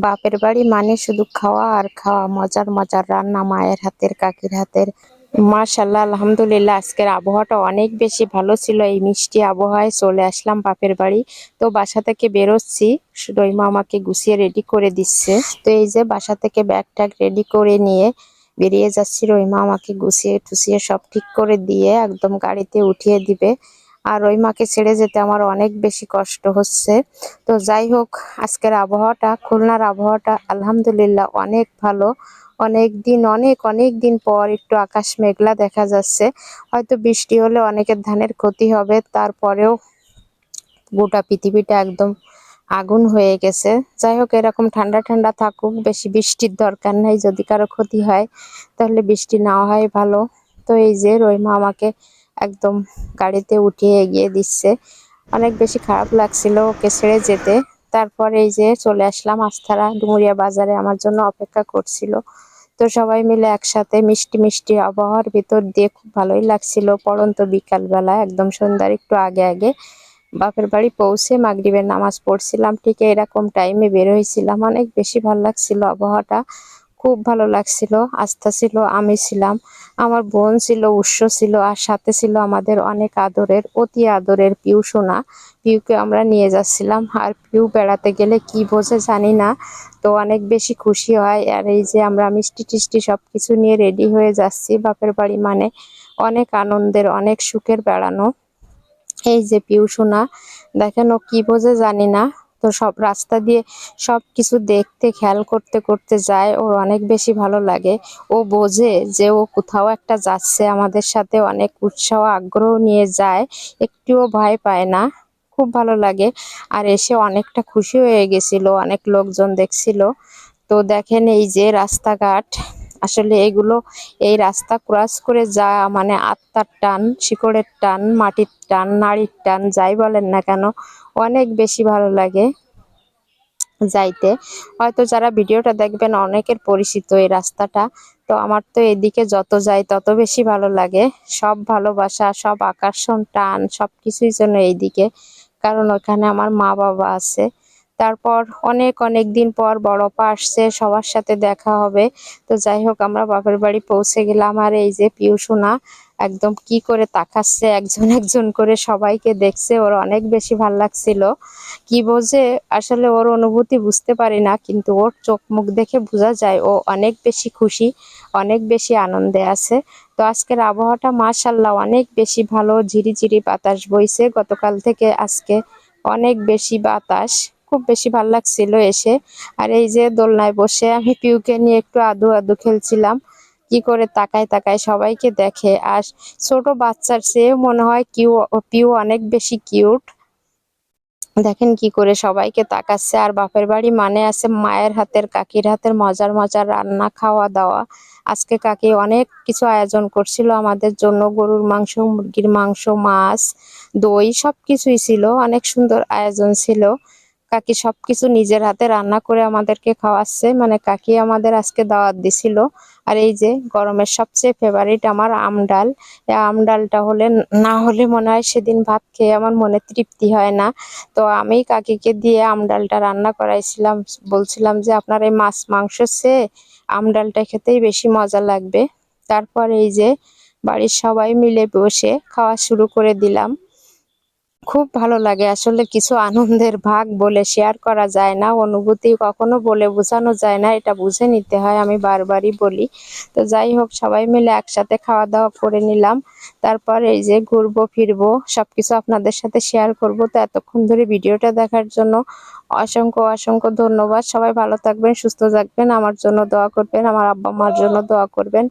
বাপের বাড়ি মানে শুধু খাওয়া আর খাওয়া, মজার মজার রান্না মায়ের হাতের, কাকির হাতের। মাশাল্লাহ, আলহামদুলিল্লাহ, আজকের আবহাওয়াটা অনেক বেশি ভালো ছিল। এই মিষ্টি আবহাওয়ায় চলে আসলাম বাপের বাড়ি। তো বাসা থেকে বেরোচ্ছি, রহিমা আমাকে গুছিয়ে রেডি করে দিচ্ছে। তো এই যে বাসা থেকে ব্যাগ ট্যাগ রেডি করে নিয়ে বেরিয়ে যাচ্ছি। রহিমা আমাকে গুছিয়ে টুছিয়ে সব ঠিক করে দিয়ে একদম গাড়িতে উঠিয়ে দিবে। আর রহিমাকে ছেড়ে যেতে আমার অনেক বেশি কষ্ট হচ্ছে। তো যাই হোক, আজকের আবহাওয়াটা, খুলনার আবহাওয়াটা আলহামদুলিল্লাহ অনেক ভালো। অনেক দিন পর একটু আকাশ মেঘলা দেখা যাচ্ছে। হয়তো বৃষ্টি হলে অনেকের ধানের ক্ষতি হবে, তারপরেও গোটা পৃথিবীটা একদম আগুন হয়ে গেছে। যাই হোক, এরকম ঠান্ডা ঠান্ডা থাকুক, বেশি বৃষ্টির দরকার নেই। যদি কারো ক্ষতি হয় তাহলে বৃষ্টি না হয় ভালো। তো এই যে রহিমা আমাকে একদম গাড়িতে উঠিয়ে এগিয়ে দিচ্ছে। অনেক বেশি খারাপ লাগছিল ওকে ছেড়ে যেতে। তারপর এই যে চলে আসলাম আস্থারা ডুমুরিয়া বাজারে, আমার জন্য অপেক্ষা করছিল। তো সবাই মিলে একসাথে মিষ্টি মিষ্টি আবহাওয়ার ভিতর দিয়ে খুব ভালোই লাগছিল। পড়ন্ত বিকাল বেলা, একদম সন্ধ্যার একটু আগে আগে বাপের বাড়ি পৌঁছে মাগরিবের নামাজ পড়ছিলাম। ঠিক এরকম টাইমে বের হয়েছিলাম। অনেক বেশি ভালো লাগছিল আবহাওয়াটা, খুব ভালো লাগছিল। আস্থা ছিল, আমি ছিলাম, আমার বোন ছিল, উৎস ছিল, আর সাথে ছিল আমাদের অনেক আদরের, অতি আদরের পিউ সোনা। পিউকে আমরা নিয়ে যাচ্ছিলাম। আর পিউ বেড়াতে গেলে কি বোঝে জানি না, তো অনেক বেশি খুশি হয়। আর এই যে আমরা মিষ্টি টিষ্টি সবকিছু নিয়ে রেডি হয়ে যাচ্ছি বাপের বাড়ি মানে অনেক আনন্দের, অনেক সুখের বেড়ানো। এই যে পিউ সোনা, দেখেন ও কি বোঝে জানি না, তো সব রাস্তা দিয়ে সব কিছু দেখতে খেয়াল করতে করতে যায়। ওর অনেক বেশি ভালো লাগে। ও বোঝে যে ও কোথাও একটা যাচ্ছে, আমাদের সাথে অনেক উৎসাহ আগ্রহ নিয়ে যায়, একটুও ভয় পায় না। খুব ভালো লাগে। আর এসে অনেকটা খুশি হয়ে গেছিল, অনেক লোকজন দেখছিল। তো দেখেন এই যে রাস্তাঘাট, আসলে এগুলো, এই রাস্তা ক্রস করে যা মানে আত্মার টান, শিকড়ের টান, মাটির টান, নাড়ির টান, যাই বলেন না কেন, অনেক বেশি ভালো লাগে যাইতে। হয়তো যারা ভিডিওটা দেখবেন অনেকের পরিচিত এই রাস্তাটা। তো আমার তো এদিকে যত যাই তত বেশি ভালো লাগে। সব ভালোবাসা, সব আকর্ষণ, টান সবকিছুই যেন এইদিকে, কারণ ওখানে আমার মা বাবা আছে। তারপর অনেক অনেক দিন পর বড়পা আসছে, সবার সাথে দেখা হবে। তো যাই হোক, আমরা বাপের বাড়ি পৌঁছে গেলাম। আর এই যে পিউ সোনা একদম কি করে তাকাচ্ছে, একজন একজন করে সবাইকে দেখছে। ওর অনেক বেশি ভাল লাগছিল। কি বোঝে আসলে, ওর অনুভূতি বুঝতে পারি না, কিন্তু ওর চোখ মুখ দেখে বোঝা যায় ও অনেক বেশি খুশি, অনেক বেশি আনন্দে আছে। তো আজকের আবহাওয়াটা মাশাল্লাহ অনেক বেশি ভালো। ঝিরিঝিরি বাতাস বইছে গতকাল থেকে আজকে, অনেক বেশি বাতাস, খুব বেশি ভালো লাগছিল এসে। আর এই যে দোলনায় বসে আমি পিউকে নিয়ে একটু আদু আদু খেলছিলাম। কি করে তাকায় তাকায় সবাইকে দেখে, আর ছোট বাচ্চার চেয়ে মনে হয় পিউ অনেক বেশি কিউট। দেখেন কি করে সবাইকে তাকাচ্ছে। আর বাপের বাড়ি মানে আছে মায়ের হাতের, কাকির হাতের মজার মজার রান্না, খাওয়া দাওয়া। আজকে কাকি অনেক কিছু আয়োজন করছিল আমাদের জন্য, গরুর মাংস, মুরগির মাংস, মাছ, দই সবকিছুই ছিল। অনেক সুন্দর আয়োজন ছিল। কাকি সবকিছু নিজের হাতে রান্না করে আমাদেরকে খাওয়াচ্ছে, মানে কাকি আমাদের আজকে দাওয়াত দিছিল। আর এই যে গরমের সবচেয়ে ফেভারিট আমার আম ডাল। এই আম ডালটা না হলে মনে হয় সেদিন ভাত খেয়ে আমার মনে তৃপ্তি হয় না। তো আমি কাকিকে দিয়ে আম ডালটা রান্না করাইছিলাম, বলছিলাম যে আপনার এই মাছ মাংস চেয়ে আম ডালটা খেতেই বেশি মজা লাগবে। তারপর এই যে বাড়ির সবাই মিলে বসে খাওয়া শুরু করে দিলাম। খুব ভালো লাগে আসলে, কিছু আনন্দের ভাগ বলে শেয়ার করা যায় না, অনুভূতি কখনো বলে বোঝানো যায় না, এটা বুঝে নিতে হয়, আমি বারবারই বলি। তো যাই হোক, সবাই মিলে একসাথে খাওয়া দাওয়া করে নিলাম। তারপর এই যে ঘুরবো ফিরবো সবকিছু আপনাদের সাথে শেয়ার করব। তো এতক্ষণ ধরে ভিডিওটা দেখার জন্য অসংখ্য অসংখ্য ধন্যবাদ। সবাই ভালো থাকবেন, সুস্থ থাকবেন, আমার জন্য দোয়া করবেন, আমার আব্বা মার জন্য দোয়া করবেন।